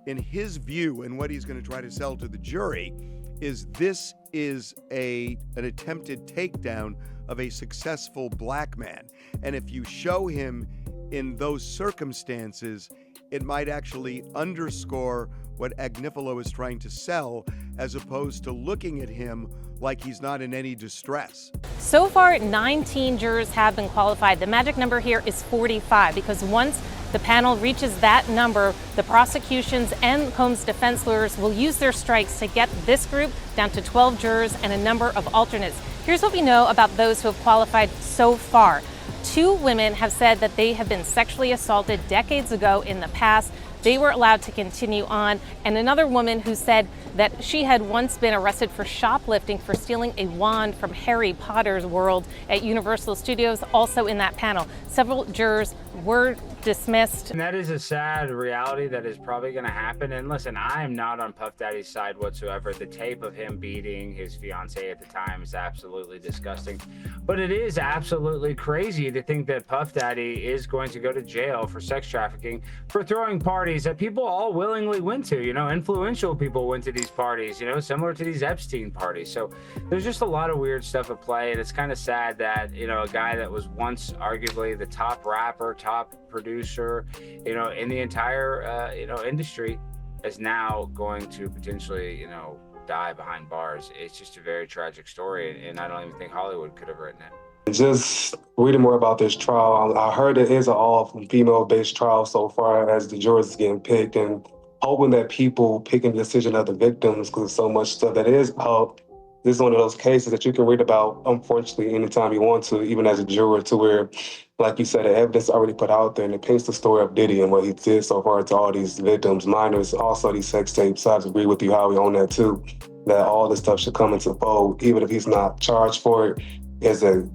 in his view and what he's going to try to sell to the jury is this is an attempted takedown of a successful black man. And if you show him in those circumstances, it might actually underscore what Agnifilo is trying to sell, as opposed to looking at him like he's not in any distress. So far, 19 jurors have been qualified. The magic number here is 45, because once the panel reaches that number, the prosecutions and Combs' defense lawyers will use their strikes to get this group down to 12 jurors and a number of alternates. Here's what we know about those who have qualified so far. 2 women have said that they have been sexually assaulted decades ago in the past. They were allowed to continue on. And another woman who said that she had once been arrested for shoplifting for stealing a wand from Harry Potter's world at Universal Studios, also in that panel. Several jurors were dismissed. And that is a sad reality that is probably going to happen. And listen, I am not on Puff Daddy's side whatsoever. The tape of him beating his fiancée at the time is absolutely disgusting. But it is absolutely crazy to think that Puff Daddy is going to go to jail for sex trafficking, for throwing parties that people all willingly went to. You know, influential people went to these parties, you know, similar to these Epstein parties. So there's just a lot of weird stuff at play. And it's kind of sad that, you know, a guy that was once arguably the top rapper, top producer, you know, in the entire, industry is now going to potentially, die behind bars. It's just a very tragic story. And I don't even think Hollywood could have written it. Just reading more about this trial, I heard it is an all-female-based trial so far as the jurors getting picked, and hoping that people picking the decision of the victims, because so much stuff that is out. This is one of those cases that you can read about, unfortunately, anytime you want to, even as a juror, to where, like you said, the evidence already put out there, and it paints the story of Diddy and what he did so far to all these victims, minors, also these sex tapes. I agree with you, Howie, on that too, that all this stuff should come into fold, even if he's not charged for it,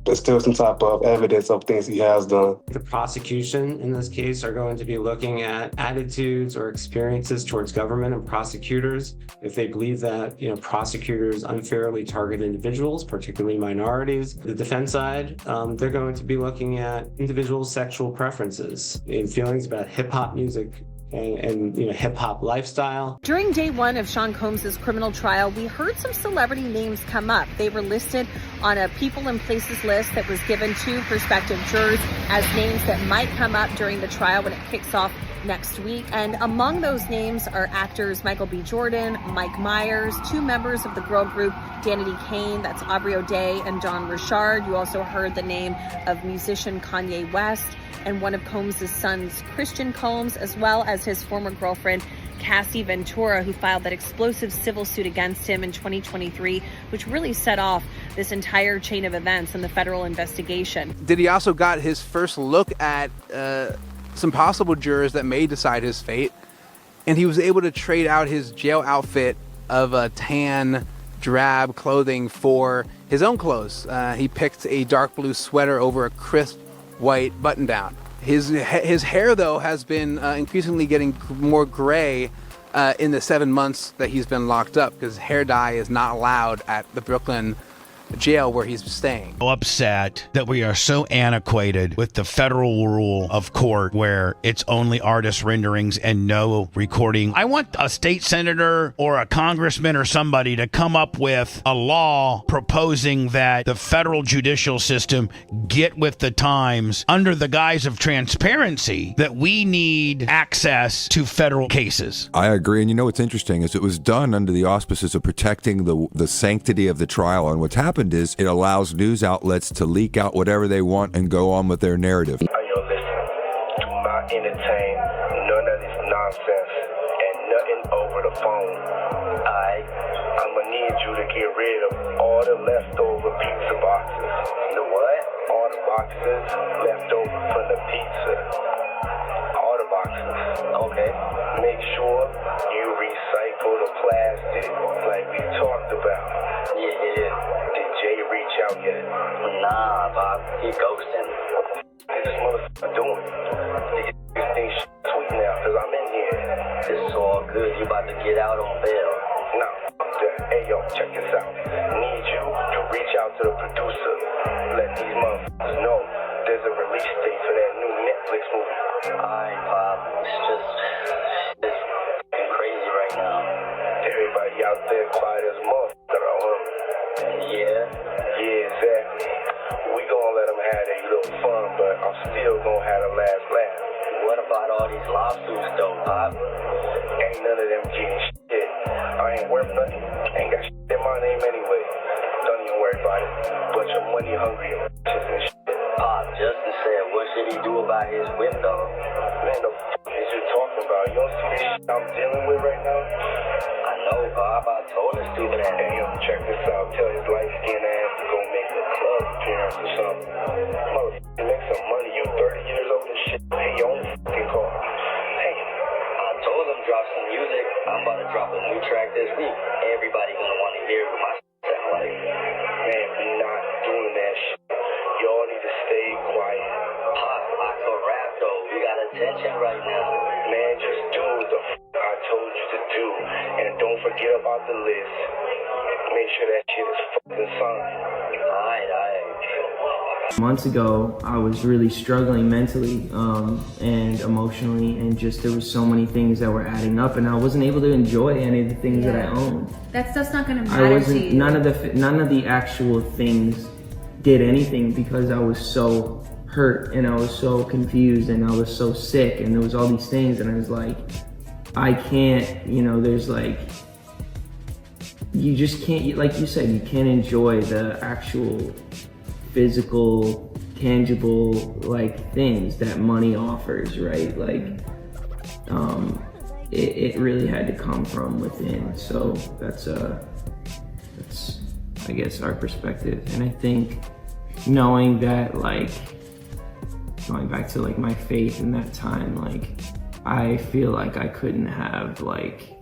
there's still some type of evidence of things he has done. The prosecution in this case are going to be looking at attitudes or experiences towards government and prosecutors. If they believe that, prosecutors unfairly target individuals, particularly minorities. The defense side, they're going to be looking at individuals' sexual preferences and feelings about hip hop music and hip hop lifestyle. During day 1 of Sean Combs' criminal trial, we heard some celebrity names come up. They were listed on a people and places list that was given to prospective jurors as names that might come up during the trial when it kicks off next week. And among those names are actors Michael B. Jordan, Mike Myers, 2 members of the girl group Danity Kane, that's Aubrey O'Day and John Richard. You also heard the name of musician Kanye West and one of Combs' sons, Christian Combs, as well as his former girlfriend, Cassie Ventura, who filed that explosive civil suit against him in 2023, which really set off this entire chain of events in the federal investigation. Diddy also got his first look at some possible jurors that may decide his fate, and he was able to trade out his jail outfit of a tan, drab clothing for his own clothes. He picked a dark blue sweater over a crisp white button down. His hair, though, has been increasingly getting more gray in the 7 months that he's been locked up, because hair dye is not allowed at the Brooklyn jail where he's staying. Upset that we are so antiquated with the federal rule of court where it's only artist renderings and no recording. I want a state senator or a congressman or somebody to come up with a law proposing that the federal judicial system get with the times under the guise of transparency, that we need access to federal cases. I agree. And what's interesting is it was done under the auspices of protecting the sanctity of the trial. And what's happened is it allows news outlets to leak out whatever they want and go on with their narrative. Listen, do not entertain none of this nonsense and nothing over the phone. Alright? I'm gonna need you to get rid of all the leftover pizza boxes. The what? All the boxes left over from the pizza. All the boxes. Okay. Make sure you recycle the plastic like we talked about. Yeah. Jay reach out yet? Nah, Bob. He ghosting. What's this motherfucker doing? These things sweet now, because I'm in here. This is all good. You about to get out on bail. Nah, hey, yo, check this out. Need you to reach out to the producer. Let these motherfuckers know there's a release date for that new Netflix movie. Alright, Bob. It's just out there quiet as motherfucker on him. Yeah, exactly. We gonna let them have their little fun, but I'm still gonna have the last laugh. What about all these lawsuits though, Pop? Ain't none of them getting shit. I ain't worth nothing. Ain't got shit in my name anyway. Don't even worry about it. Bunch of money hungry and shit. Pop, Justin said, what should he do about his whip though? Man, the fuck is you talking about? You don't see this shit I'm dealing with right now? I know, Bob. I told this stupid ass. Hey, yo, check this out. Tell his light-skinned ass to go make a club appearance or something. Motherfucker, make some money. You 30 years old and shit. Pay your own fucking car. Hey, I told him drop some music. I'm about to drop a new track this week. Everybody gonna want to hear what my sound like. Man, we not doing that shit. Y'all need to stay quiet. Pop, I can rap though. We got attention right now. Man, just do what the I told you to do. And don't forget about the list. Make sure that shit is fucking signed. Alright. Months ago, I was really struggling mentally and emotionally, and just there was so many things that were adding up, and I wasn't able to enjoy any of the things that I owned. That stuff's not gonna matter to you. None of the actual things did anything because I was so hurt and I was so confused and I was so sick, and there was all these things, and I was like, I can't, there's like, you just can't, like you said, you can't enjoy the actual physical, tangible, like, things that money offers, right? Like, it really had to come from within. So that's I guess our perspective. And I think knowing that, like, going back to like my faith in that time, like, I feel like I couldn't have, like,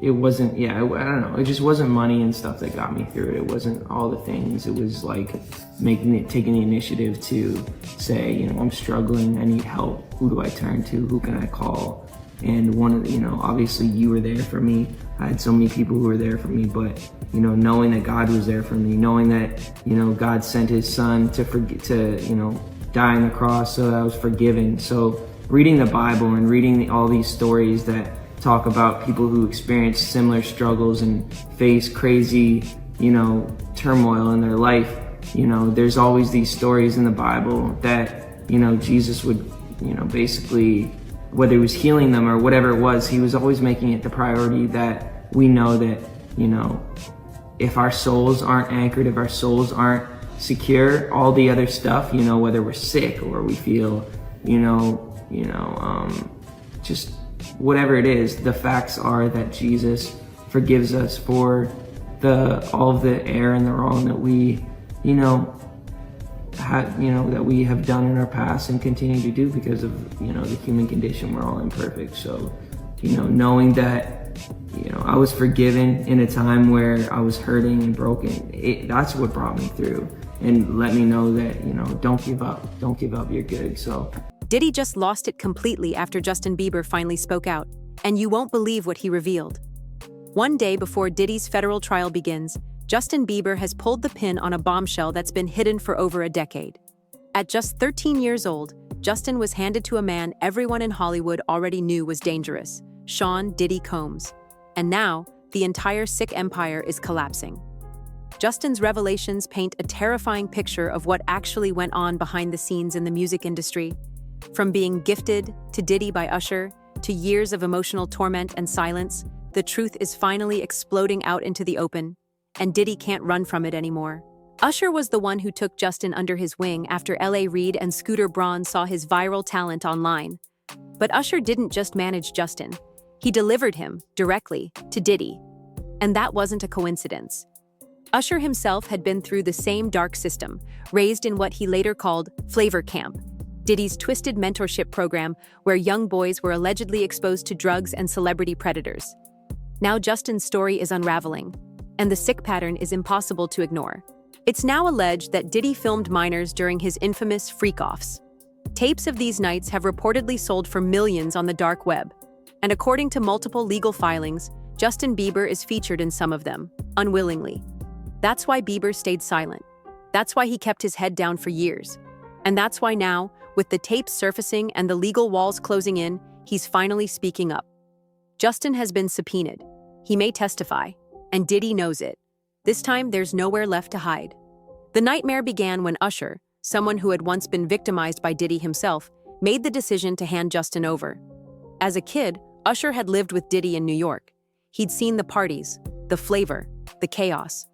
it wasn't, I don't know, it just wasn't money and stuff that got me through it. It wasn't all the things. It was like taking the initiative to say, I'm struggling, I need help. Who do I turn to? Who can I call? And one of the, obviously you were there for me. I had so many people who were there for me, but, knowing that God was there for me, knowing that, God sent his son to die on the cross so that I was forgiven. So reading the Bible and reading all these stories that talk about people who experience similar struggles and face crazy, turmoil in their life. There's always these stories in the Bible that, Jesus would, basically, whether he was healing them or whatever it was, he was always making it the priority that we know that, if our souls aren't anchored, if our souls aren't secure, all the other stuff, whether we're sick or we feel, just whatever it is, the facts are that Jesus forgives us for all of the error and the wrong that we, that we have done in our past and continue to do because of, the human condition. We're all imperfect. So, knowing that, I was forgiven in a time where I was hurting and broken, that's what brought me through and let me know that, don't give up, you're good. So Diddy just lost it completely after Justin Bieber finally spoke out, and you won't believe what he revealed. One day before Diddy's federal trial begins, Justin Bieber has pulled the pin on a bombshell that's been hidden for over a decade. At just 13 years old, Justin was handed to a man everyone in Hollywood already knew was dangerous, Sean Diddy Combs. And now, the entire sick empire is collapsing. Justin's revelations paint a terrifying picture of what actually went on behind the scenes in the music industry. From being gifted to Diddy by Usher, to years of emotional torment and silence, the truth is finally exploding out into the open, and Diddy can't run from it anymore. Usher was the one who took Justin under his wing after Reid and Scooter Braun saw his viral talent online. But Usher didn't just manage Justin, he delivered him directly to Diddy. And that wasn't a coincidence. Usher himself had been through the same dark system, raised in what he later called Flavor Camp, Diddy's twisted mentorship program where young boys were allegedly exposed to drugs and celebrity predators. Now Justin's story is unraveling, and the sick pattern is impossible to ignore. It's now alleged that Diddy filmed minors during his infamous freak-offs. Tapes of these nights have reportedly sold for millions on the dark web, and according to multiple legal filings, Justin Bieber is featured in some of them, unwillingly. That's why Bieber stayed silent. That's why he kept his head down for years. And that's why now, with the tapes surfacing and the legal walls closing in, he's finally speaking up. Justin has been subpoenaed. He may testify, and Diddy knows it. This time, there's nowhere left to hide. The nightmare began when Usher, someone who had once been victimized by Diddy himself, made the decision to hand Justin over. As a kid, Usher had lived with Diddy in New York. He'd seen the parties, the flavor, the chaos.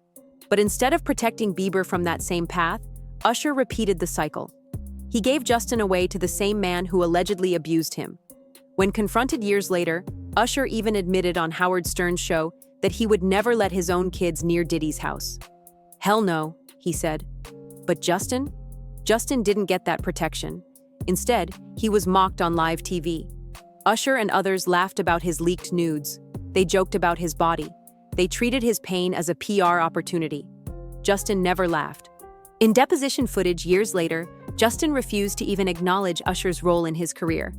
But instead of protecting Bieber from that same path, Usher repeated the cycle. He gave Justin away to the same man who allegedly abused him. When confronted years later, Usher even admitted on Howard Stern's show that he would never let his own kids near Diddy's house. "Hell no," he said. But Justin? Justin didn't get that protection. Instead, he was mocked on live TV. Usher and others laughed about his leaked nudes. They joked about his body. They treated his pain as a PR opportunity. Justin never laughed. In deposition footage years later, Justin refused to even acknowledge Usher's role in his career.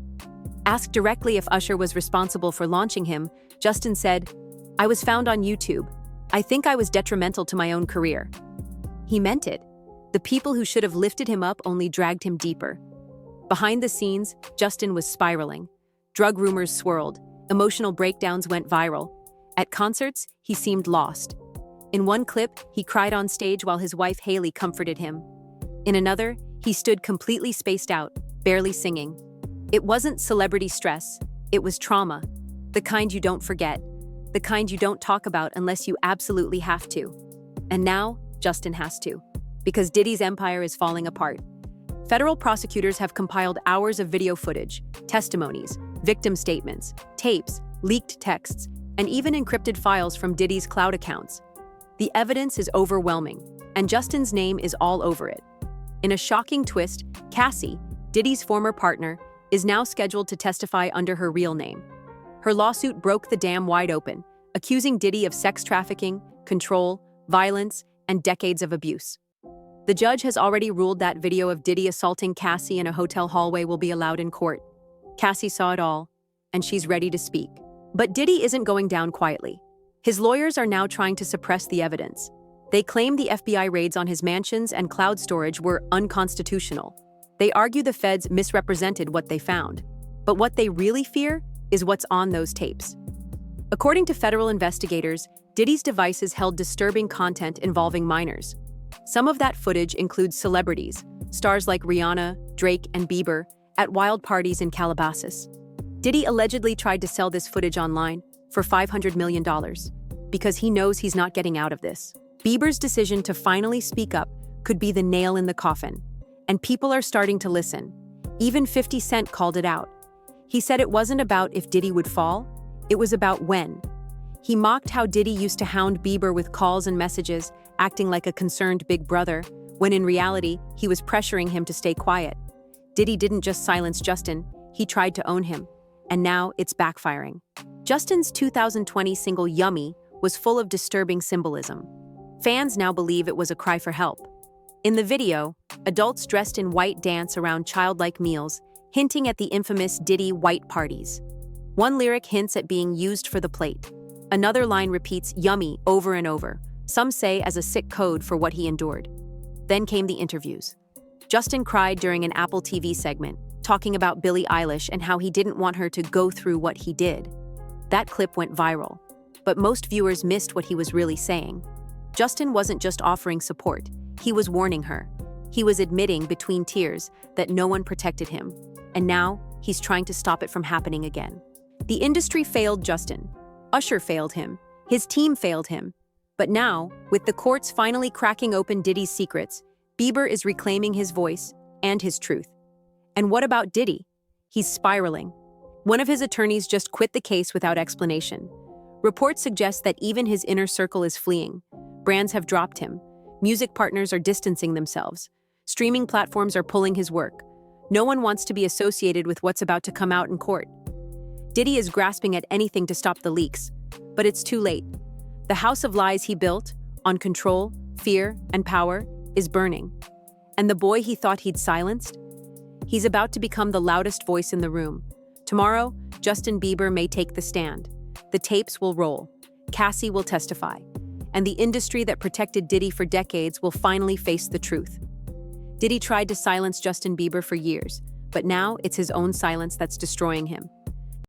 Asked directly if Usher was responsible for launching him, Justin said, "I was found on YouTube. I think I was detrimental to my own career." He meant it. The people who should have lifted him up only dragged him deeper. Behind the scenes, Justin was spiraling. Drug rumors swirled. Emotional breakdowns went viral. At concerts, he seemed lost. In one clip, he cried on stage while his wife Haley comforted him. In another, he stood completely spaced out, barely singing. It wasn't celebrity stress, it was trauma. The kind you don't forget. The kind you don't talk about unless you absolutely have to. And now, Justin has to. Because Diddy's empire is falling apart. Federal prosecutors have compiled hours of video footage, testimonies, victim statements, tapes, leaked texts, and even encrypted files from Diddy's cloud accounts. The evidence is overwhelming, and Justin's name is all over it. In a shocking twist, Cassie, Diddy's former partner, is now scheduled to testify under her real name. Her lawsuit broke the dam wide open, accusing Diddy of sex trafficking, control, violence, and decades of abuse. The judge has already ruled that video of Diddy assaulting Cassie in a hotel hallway will be allowed in court. Cassie saw it all, and she's ready to speak. But Diddy isn't going down quietly. His lawyers are now trying to suppress the evidence. They claim the FBI raids on his mansions and cloud storage were unconstitutional. They argue the feds misrepresented what they found. But what they really fear is what's on those tapes. According to federal investigators, Diddy's devices held disturbing content involving minors. Some of that footage includes celebrities, stars like Rihanna, Drake, and Bieber, at wild parties in Calabasas. Diddy allegedly tried to sell this footage online for $500 million because he knows he's not getting out of this. Bieber's decision to finally speak up could be the nail in the coffin, and people are starting to listen. Even 50 Cent called it out. He said it wasn't about if Diddy would fall, it was about when. He mocked how Diddy used to hound Bieber with calls and messages, acting like a concerned big brother, when in reality, he was pressuring him to stay quiet. Diddy didn't just silence Justin, he tried to own him. And now it's backfiring. Justin's 2020 single Yummy was full of disturbing symbolism. Fans now believe it was a cry for help. In the video, adults dressed in white dance around childlike meals, hinting at the infamous Diddy white parties. One lyric hints at being used for the plate. Another line repeats yummy over and over, some say as a sick code for what he endured. Then came the interviews. Justin cried during an Apple TV segment, talking about Billie Eilish and how he didn't want her to go through what he did. That clip went viral, but most viewers missed what he was really saying. Justin wasn't just offering support, he was warning her. He was admitting between tears that no one protected him, and now he's trying to stop it from happening again. The industry failed Justin. Usher failed him. His team failed him. But now, with the courts finally cracking open Diddy's secrets, Bieber is reclaiming his voice and his truth. And what about Diddy? He's spiraling. One of his attorneys just quit the case without explanation. Reports suggest that even his inner circle is fleeing. Brands have dropped him. Music partners are distancing themselves. Streaming platforms are pulling his work. No one wants to be associated with what's about to come out in court. Diddy is grasping at anything to stop the leaks, but it's too late. The house of lies he built, on control, fear, and power, is burning. And the boy he thought he'd silenced? He's about to become the loudest voice in the room. Tomorrow, Justin Bieber may take the stand. The tapes will roll. Cassie will testify. And the industry that protected Diddy for decades will finally face the truth. Diddy tried to silence Justin Bieber for years, but now it's his own silence that's destroying him.